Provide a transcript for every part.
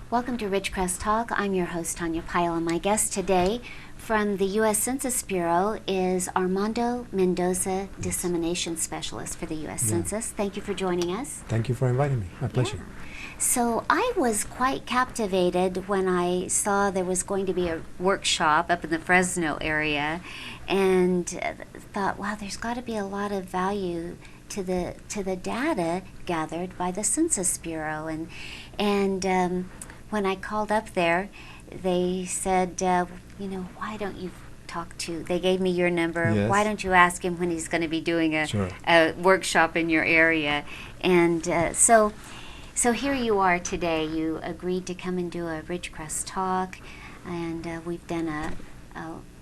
Welcome to Ridgecrest Talk. I'm your host, Tonia Pyle, and my guest today from the U.S. Census Bureau is Armundo Mendoza, Dissemination Specialist for the U.S. Census. Thank you for joining us. Thank you for inviting me. My pleasure. So I was quite captivated when I saw there was going to be a workshop up in the Fresno area, and thought, wow, there's got to be a lot of value to the data gathered by the Census Bureau. And when I called up there, they said, why don't you talk to, they gave me your number, why don't you ask him when he's going to be doing a workshop in your area? And so here you are today. You agreed to come and do a Ridgecrest Talk, and we've done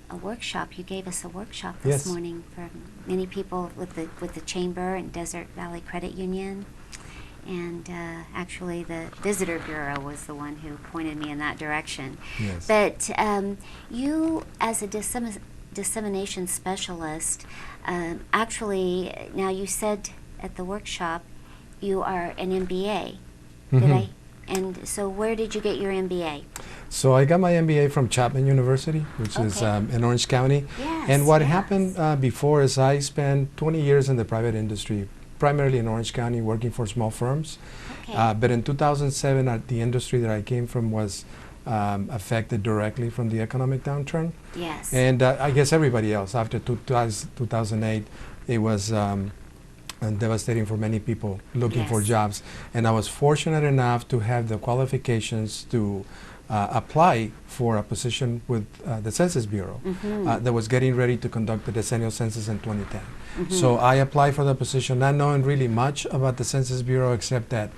a workshop. You gave us a workshop this morning for many people with the Chamber and Desert Valley Credit Union. And actually the Visitor Bureau was the one who pointed me in that direction. Yes. But you, as a dissemination specialist, actually, now you said at the workshop you are an MBA, did I? And so where did you get your MBA? So I got my MBA from Chapman University, which is in Orange County. Yes, and what happened before is I spent 20 years in the private industry, primarily in Orange County, working for small firms. But in 2007, the industry that I came from was affected directly from the economic downturn. Yes. And I guess everybody else, after 2008, it was devastating for many people looking for jobs. And I was fortunate enough to have the qualifications to apply for a position with the Census Bureau that was getting ready to conduct the decennial census in 2010. So I applied for the position, not knowing really much about the Census Bureau, except that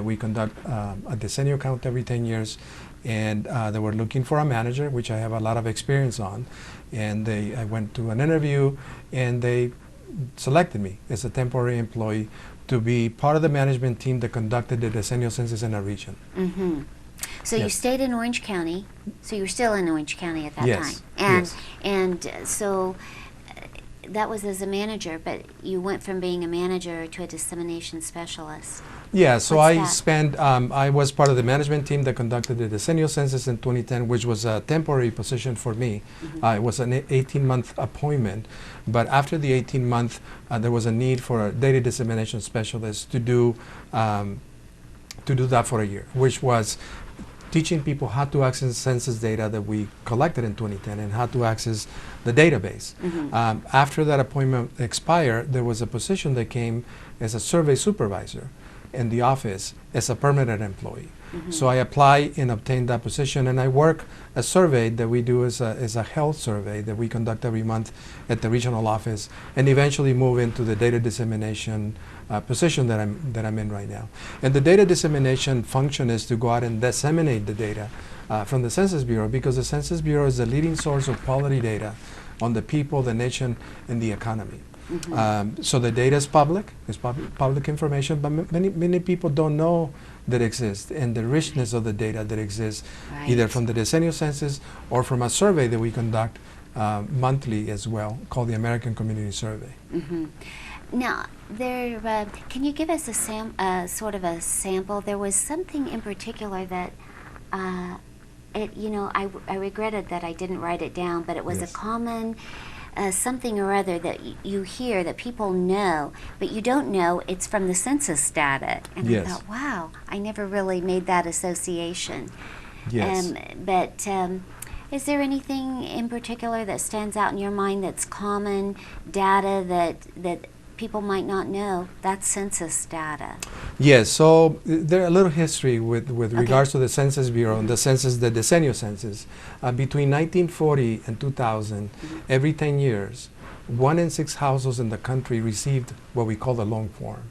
we conduct a decennial count every 10 years. And they were looking for a manager, which I have a lot of experience on. And I went to an interview, and they selected me as a temporary employee to be part of the management team that conducted the decennial census in our region. So you stayed in Orange County, so you were still in Orange County at that time. And so that was as a manager, but you went from being a manager to a dissemination specialist. Yeah, so I was part of the management team that conducted the decennial census in 2010, which was a temporary position for me. It was an 18-month appointment, but after the 18-month, there was a need for a data dissemination specialist to do that for a year, which was teaching people how to access census data that we collected in 2010 and how to access the database. After that appointment expired, there was a position that came as a survey supervisor in the office as a permanent employee. So I applied and obtained that position, and I work a survey that we do as a health survey that we conduct every month at the regional office, and eventually move into the data dissemination position that I'm in right now. And the data dissemination function is to go out and disseminate the data from the Census Bureau, because the Census Bureau is the leading source of quality data on the people, the nation, and the economy. So the data is public, it's public information, but many people don't know that exists, and the richness of the data that exists, either from the decennial census or from a survey that we conduct monthly as well, called the American Community Survey. Now, can you give us a sort of a sample? There was something in particular that I regretted that I didn't write it down, but it was a common something or other that you hear that people know, but you don't know it's from the census data. And I thought, wow, I never really made that association. But is there anything in particular that stands out in your mind that's common data that people might not know? That's census data. Yes, so there's a little history with regards to the Census Bureau and the decennial census. Between 1940 and 2000, every 10 years, 1 in 6 households in the country received what we call the long form.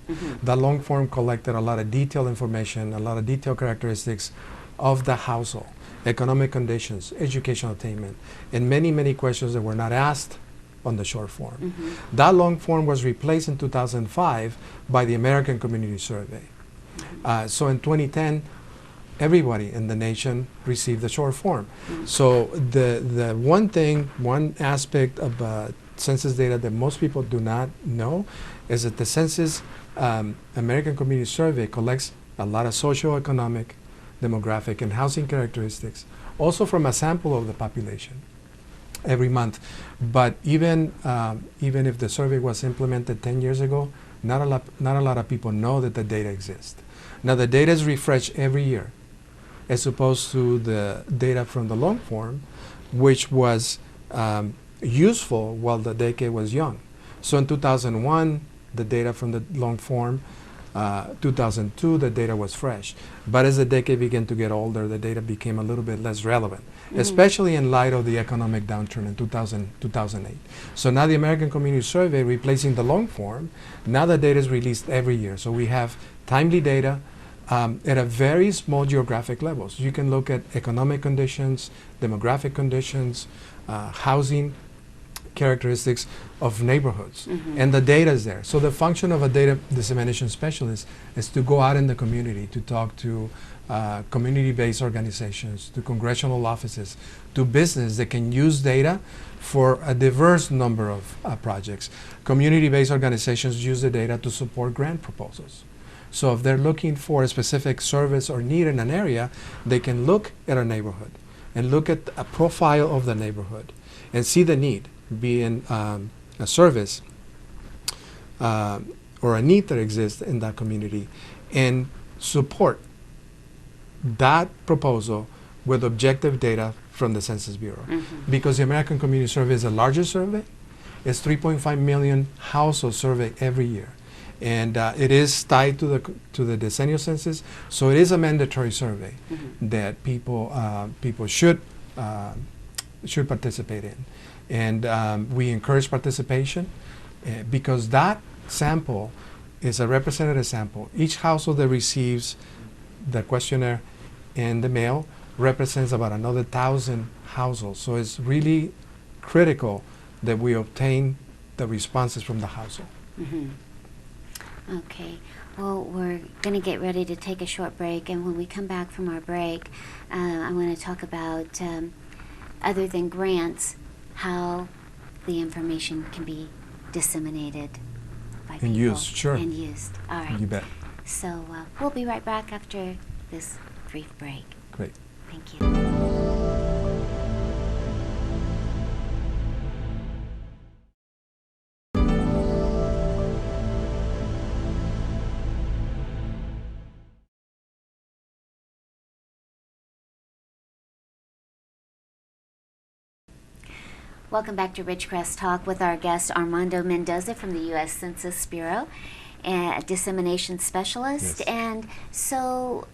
That long form collected a lot of detailed information, a lot of detailed characteristics of the household, economic conditions, educational attainment, and many questions that were not asked on the short form. That long form was replaced in 2005 by the American Community Survey. So in 2010, everybody in the nation received the short form. So the one aspect of census data that most people do not know is that the Census American Community Survey collects a lot of socioeconomic demographic, and housing characteristics, also from a sample of the population every month. But even if the survey was implemented 10 years ago, not a lot of people know that the data exists. Now the data is refreshed every year, as opposed to the data from the long form, which was useful while the decade was young. So in 2001, the data from the long form, 2002, the data was fresh. But as the decade began to get older, the data became a little bit less relevant, especially in light of the economic downturn in 2008. So now the American Community Survey, replacing the long form, now the data is released every year. So we have timely data at a very small geographic levels. You can look at economic conditions, demographic conditions, housing characteristics of neighborhoods, and the data is there. So the function of a data dissemination specialist is to go out in the community, to talk to community-based organizations, to congressional offices, to business that can use data for a diverse number of projects. Community-based organizations use the data to support grant proposals. So if they're looking for a specific service or need in an area, they can look at a neighborhood and look at a profile of the neighborhood and see the need, be in a service or a need that exists in that community, and support that proposal with objective data from the Census Bureau. Because the American Community Survey is a larger survey. It's 3.5 million households surveyed every year. And it is tied to the decennial census, so it is a mandatory survey that people should participate in. And we encourage participation because that sample is a representative sample. Each household that receives the questionnaire in the mail represents about another 1,000 households. So it's really critical that we obtain the responses from the household. Okay, well, we're going to get ready to take a short break, and when we come back from our break, I want to talk about, other than grants, how the information can be disseminated by people. And used, sure. And used, all right. You bet. So we'll be right back after this brief break. Great. Thank you. Welcome back to Ridgecrest Talk with our guest Armundo Mendoza from the U.S. Census Bureau, a dissemination specialist. Yes. And so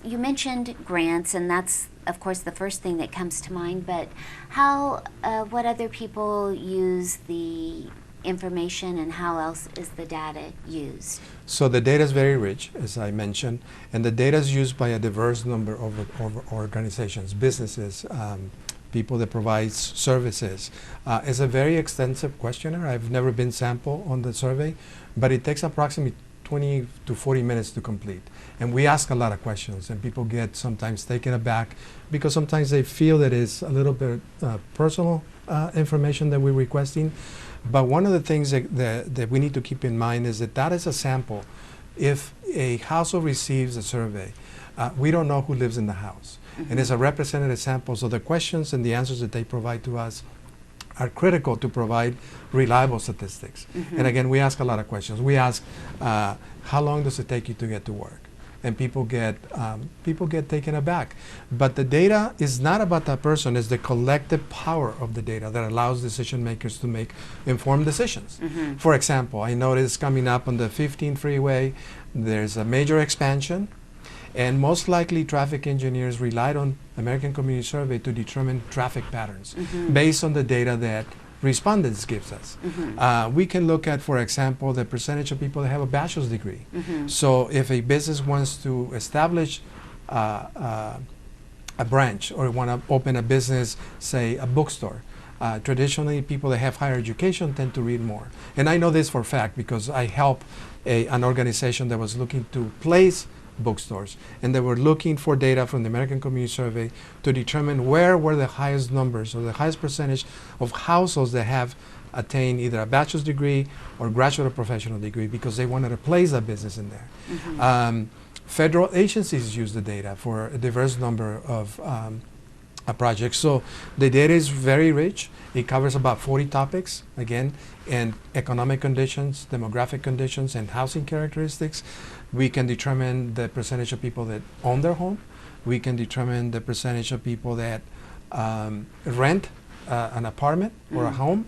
you mentioned grants, and that's, of course, the first thing that comes to mind. But how, what other people use the information, and how else is the data used? So the data is very rich, as I mentioned, and the data is used by a diverse number of organizations, businesses, people that provide services. It's a very extensive questionnaire. I've never been sampled on the survey, but it takes approximately 20 to 40 minutes to complete. And we ask a lot of questions, and people get sometimes taken aback because sometimes they feel that it's a little bit personal information that we're requesting. But one of the things that we need to keep in mind is that is a sample. If a household receives a survey, we don't know who lives in the house. And it's a representative sample, so the questions and the answers that they provide to us are critical to provide reliable statistics. And again, we ask a lot of questions. We ask, how long does it take you to get to work? And people get taken aback. But the data is not about that person, it's the collective power of the data that allows decision makers to make informed decisions. For example, I noticed coming up on the 15 freeway, there's a major expansion, and most likely traffic engineers relied on American Community Survey to determine traffic patterns based on the data that respondents gives us. We can look at, for example, the percentage of people that have a bachelor's degree. So if a business wants to establish a branch or want to open a business, say a bookstore, traditionally people that have higher education tend to read more. And I know this for a fact because I help an organization that was looking to place bookstores, and they were looking for data from the American Community Survey to determine where were the highest numbers or the highest percentage of households that have attained either a bachelor's degree or graduate or professional degree, because they wanted to place a business in there. Federal agencies use the data for a diverse number of projects. So the data is very rich. It covers about 40 topics, again, and economic conditions, demographic conditions, and housing characteristics. We can determine the percentage of people that own their home. We can determine the percentage of people that rent an apartment or a home.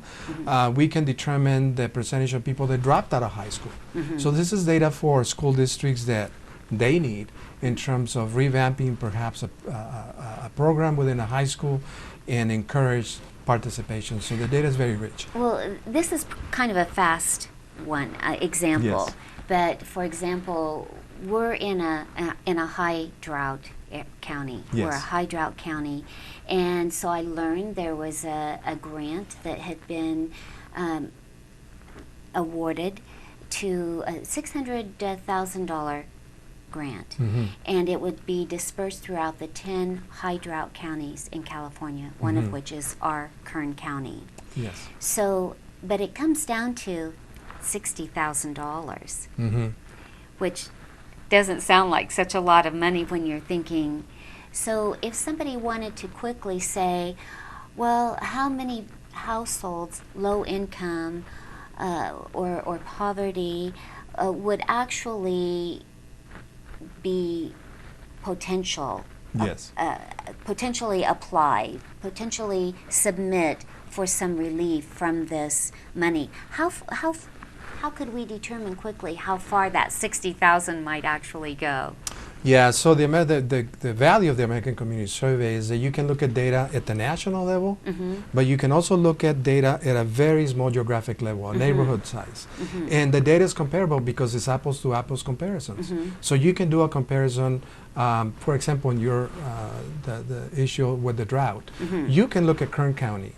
We can determine the percentage of people that dropped out of high school. So this is data for school districts that they need in terms of revamping perhaps a program within a high school and encourage participation. So the data is very rich. Well, this is kind of a fast one example. Yes. But for example, we're in a high drought county. Yes. We're a high drought county, and so I learned there was a grant that had been awarded to a $600,000 grant, and it would be dispersed throughout the 10 high drought counties in California, one of which is our Kern County. Yes. So, but it comes down to $60,000, which doesn't sound like such a lot of money when you're thinking. So if somebody wanted to quickly say, well, how many households, low income or poverty, would actually be potentially apply, potentially submit for some relief from this money. How could we determine quickly how far that 60,000 might actually go? Yeah, so the value of the American Community Survey is that you can look at data at the national level, but you can also look at data at a very small geographic level, a neighborhood size. And the data is comparable because it's apples to apples comparisons. So you can do a comparison, for example, in your the issue with the drought. You can look at Kern County,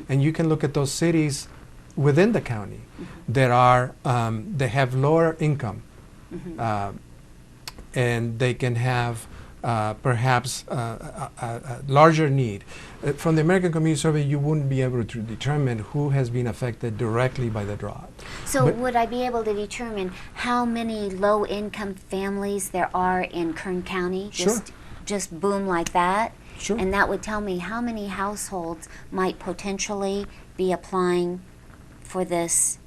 and you can look at those cities within the county that are they have lower income. And they can have perhaps a larger need. From the American Community Survey, you wouldn't be able to determine who has been affected directly by the drought. So would I be able to determine how many low-income families there are in Kern County? Just boom like that? Sure. And that would tell me how many households might potentially be applying for this.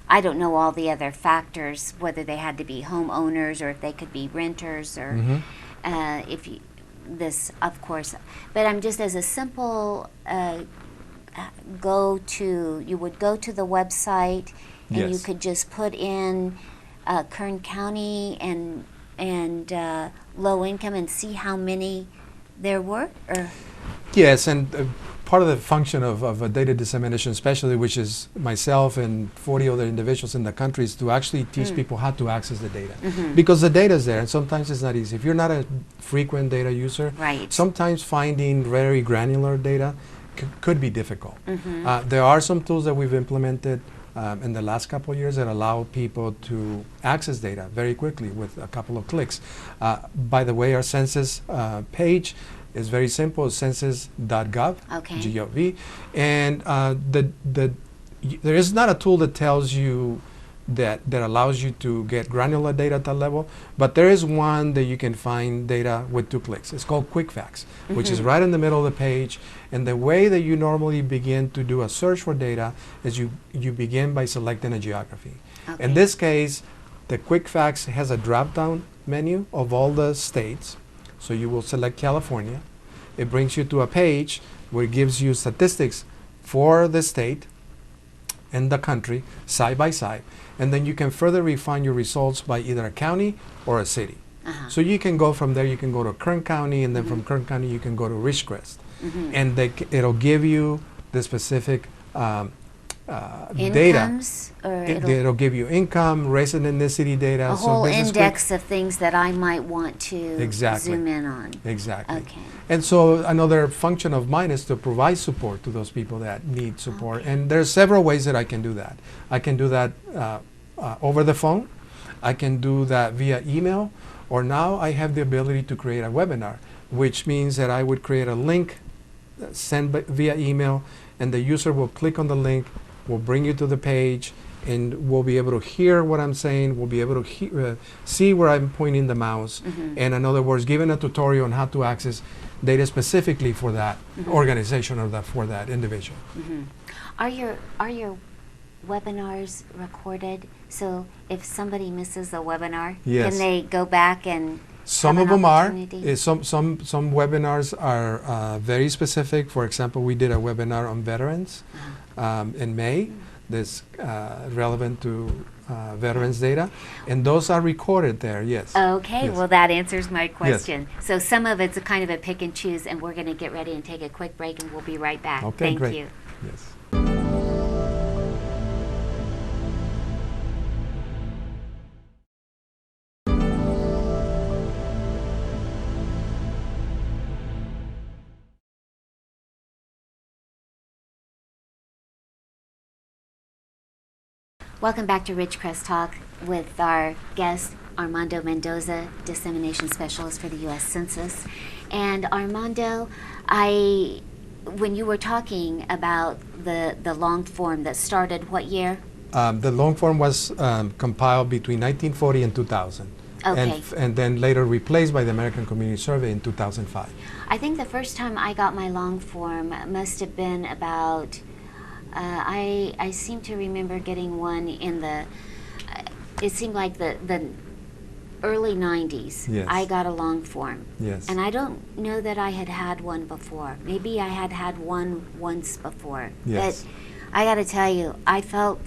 I don't know all the other factors, whether they had to be homeowners or if they could be renters or if you, this, of course. But I'm just as a simple you would go to the website and you could just put in Kern County and low income and see how many there were? Or? Yes, and part of the function of a data dissemination specialist, which is myself and 40 other individuals in the country, is to actually teach people how to access the data. Because the data is there, and sometimes it's not easy. If you're not a frequent data user, sometimes finding very granular data could be difficult. There are some tools that we've implemented in the last couple of years that allow people to access data very quickly with a couple of clicks. By the way, our census page is very simple, census.gov, G-O-V, and there is not a tool that tells you that allows you to get granular data at that level, but there is one that you can find data with 2 clicks. It's called Quick Facts, which is right in the middle of the page, and the way that you normally begin to do a search for data is you begin by selecting a geography. In this case, the Quick Facts has a drop-down menu of all the states. So you will select California. It brings you to a page where it gives you statistics for the state and the country side by side. And then you can further refine your results by either a county or a city. So you can go from there, you can go to Kern County, and then from Kern County you can go to Ridgecrest. And it'll give you the specific data. It'll give you income, race and ethnicity data. A whole index of things that I might want to zoom in on. Exactly. Okay. And so another function of mine is to provide support to those people that need support. And there's several ways that I can do that. I can do that over the phone. I can do that via email. Or now I have the ability to create a webinar, which means that I would create a link, send via email, and the user will click on the link, will bring you to the page, and we'll be able to hear what I'm saying. We'll be able to see where I'm pointing the mouse. And in other words, given a tutorial on how to access data specifically for that organization or for that individual. Are your webinars recorded? So if somebody misses a webinar, Yes. can they go back and Some have of an them are. opportunity? Some webinars are very specific. For example, we did a webinar on veterans in May that's relevant to veterans data, and those are recorded there, yes. Okay, Yes. well that answers my question. So some of it's a kind of a pick and choose, and we're going to get ready and take a quick break, and we'll be right back. Okay, Thank great. you. Yes. Welcome back to Ridgecrest Talk with our guest, Armundo Mendoza, Dissemination Specialist for the U.S. Census. And Armundo, when you were talking about the long form that started what year? The long form was compiled between 1940 and 2000. Okay. And then later replaced by the American Community Survey in 2005. I think the first time I got my long form must have been about, I seem to remember getting one in the, it seemed like the early 90s. Yes. I got a long form. Yes. And I don't know that I had had one before. Maybe I had one once before. Yes. But I got to tell you, I felt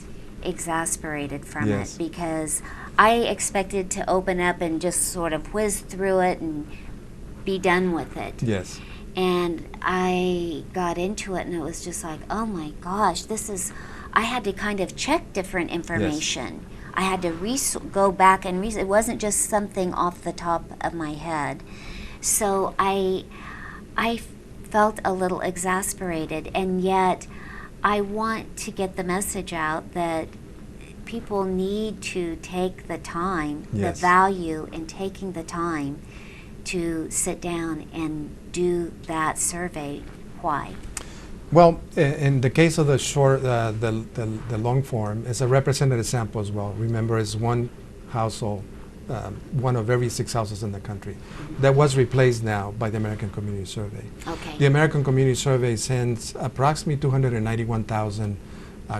exasperated from Yes. it because I expected to open up and just sort of whiz through it and be done with it. Yes. And I got into it and it was just like, oh my gosh, I had to kind of check different information. I had to go back and it wasn't just something off the top of my head. So I felt a little exasperated, and yet I want to get the message out that people need to take the time, Yes. the value in taking the time to sit down and do that survey. Why? Well, in the case of the short, the long form, it's a representative sample as well. Remember, it's one household, one of every 6 houses in the country. That was replaced now by the American Community Survey. Okay. The American Community Survey sends approximately 291,000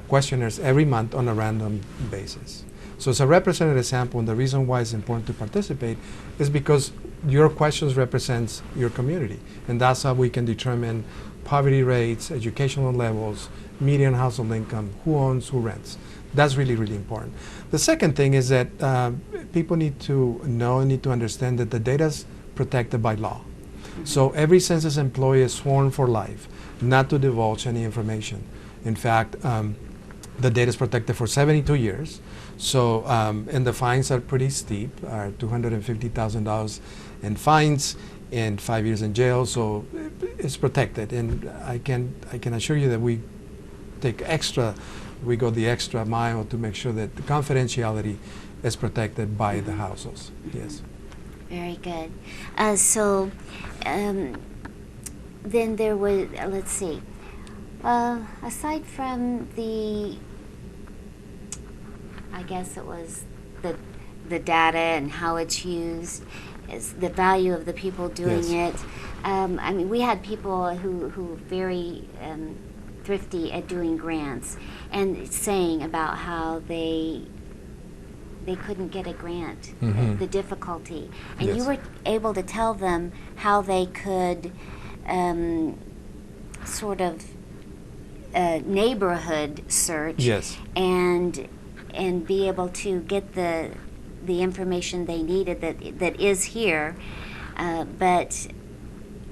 questionnaires every month on a random basis. So it's a representative sample, and the reason why it's important to participate is because your questions represents your community, and that's how we can determine poverty rates, educational levels, median household income, who owns, who rents. That's really, really important. The second thing is that people need to know and need to understand that the data is protected by law. So every census employee is sworn for life not to divulge any information. In fact, the data is protected for 72 years. So, and the fines are pretty steep, are $250,000 in fines and 5 years in jail. So it's protected, and I can assure you that we go the extra mile to make sure that the confidentiality is protected by the households. Yes. Very good. Then there was, let's see, aside from I guess it was the data and how it's used, is the value of the people doing Yes. it. I mean, we had people who very thrifty at doing grants and saying about how they couldn't get a grant, the difficulty. And you Yes. were able to tell them how they could sort of neighborhood search Yes. and be able to get the information they needed that is here, but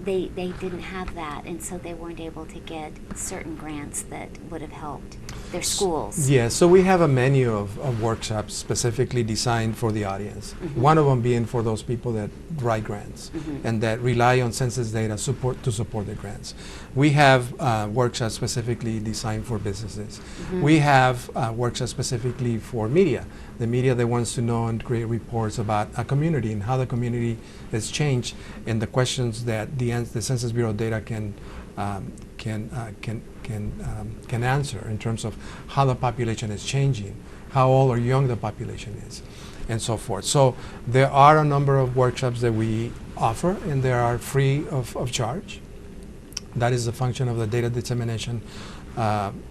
they didn't have that, and so they weren't able to get certain grants that would have helped their schools. Yes, so we have a menu of workshops specifically designed for the audience. One of them being for those people that write grants and that rely on census data to support the grants. We have workshops specifically designed for businesses. We have workshops specifically for media. The media that wants to know and create reports about a community and how the community has changed, and the questions that the Census Bureau data can answer in terms of how the population is changing how old or young the population is, and so forth. So there are a number of workshops that we offer, and they are free of charge. That is the function of the data dissemination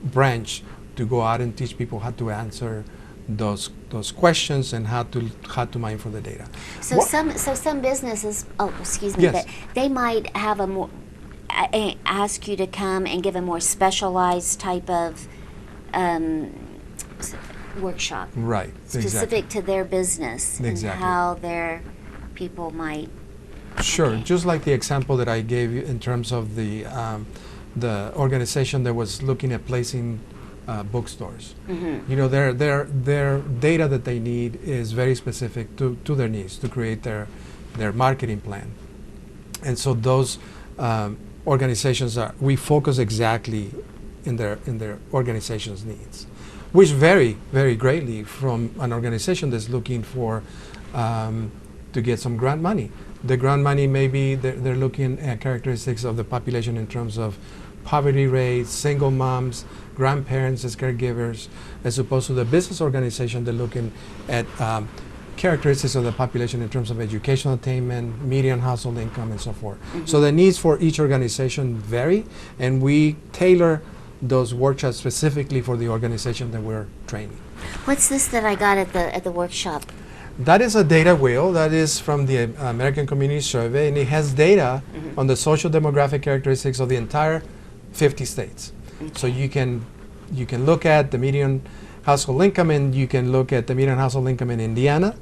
branch, to go out and teach people how to answer those questions and how to mine for the data. So some businesses, oh, excuse me, Yes. but they might have a more ask you to come and give a more specialized type of workshop, Right. specific to their business and Exactly. how their people might. Sure. Okay. Just like the example that I gave you in terms of the organization that was looking at placing bookstores. Mm-hmm. You know, their data that they need is very specific to their needs to create their marketing plan. And so those organizations we focus exactly in their organization's needs, which vary very greatly from an organization that's looking for to get some grant money. The grant money may be they're looking at characteristics of the population in terms of poverty rates, single moms, grandparents as caregivers, as opposed to the business organization, they're looking at characteristics of the population in terms of educational attainment, median household income, and so forth. Mm-hmm. So the needs for each organization vary, and we tailor those workshops specifically for the organization that we're training. What's this that I got at the workshop? That is a data wheel that is from the American Community Survey, and it has data Mm-hmm. on the social demographic characteristics of the entire 50 states. So you can look at the median household income, and you can look at the median household income in Indiana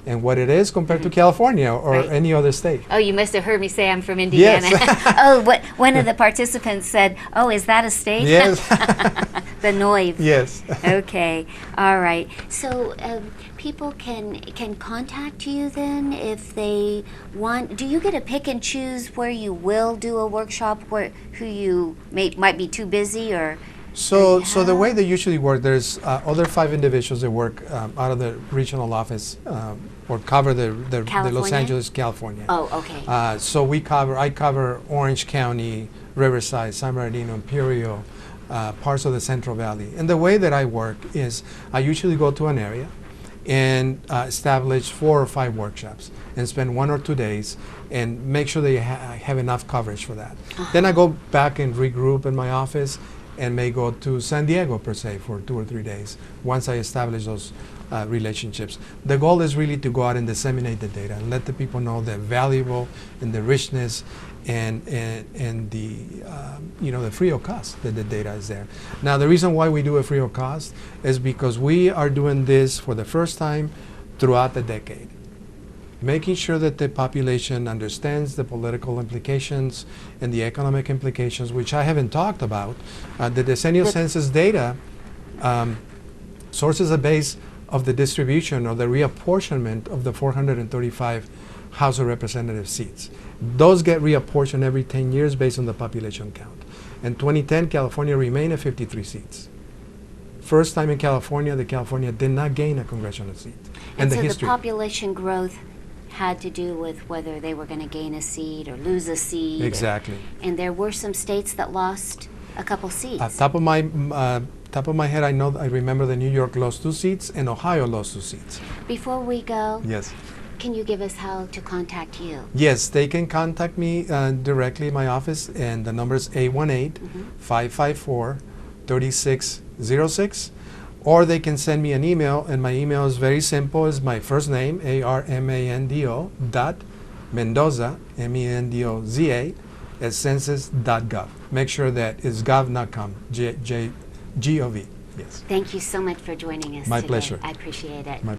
and what it is compared to California or Right. any other state. Oh, you must have heard me say I'm from Indiana. Yes. Oh, one of the participants said, "Oh, is that a state?" Yes. The Noive. Yes. Okay. All right. So people can contact you then if they want. Do you get to pick and choose where you will do a workshop, who you might be too busy or? So the way they usually work, there's other 5 individuals that work out of the regional office or cover the Los California? Angeles, California. Oh, okay. So I cover Orange County, Riverside, San Bernardino, Imperial, parts of the Central Valley. And the way that I work is I usually go to an area and establish 4 or 5 workshops and spend 1 or 2 days and make sure they have enough coverage for that. Then I go back and regroup in my office and may go to San Diego per se for 2 or 3 days once I establish those relationships. The goal is really to go out and disseminate the data and let the people know the valuable and the richness and the the free of cost that the data is there. Now the reason why we do it free of cost is because we are doing this for the first time throughout the decade, making sure that the population understands the political implications and the economic implications, which I haven't talked about. The decennial census data sources a base of the distribution or the reapportionment of the 435 House of Representative seats. Those get reapportioned every 10 years based on the population count. In 2010, California remained at 53 seats. First time in California that California did not gain a congressional seat. And the so history. the population growth had to do with whether they were going to gain a seat or lose a seat. Exactly. And there were some states that lost a couple seats. Top of my head, I remember that New York lost 2 seats and Ohio lost 2 seats. Before we go, Yes. can you give us how to contact you? Yes, they can contact me directly in my office, and the number is 818-554-3606. Or they can send me an email, and my email is very simple. It's my first name, ARMANDO, .Mendoza, MENDOZA, at census.gov. Make sure that it's gov, not com, G-O-V. Yes. Thank you so much for joining us My today. pleasure. I appreciate it. My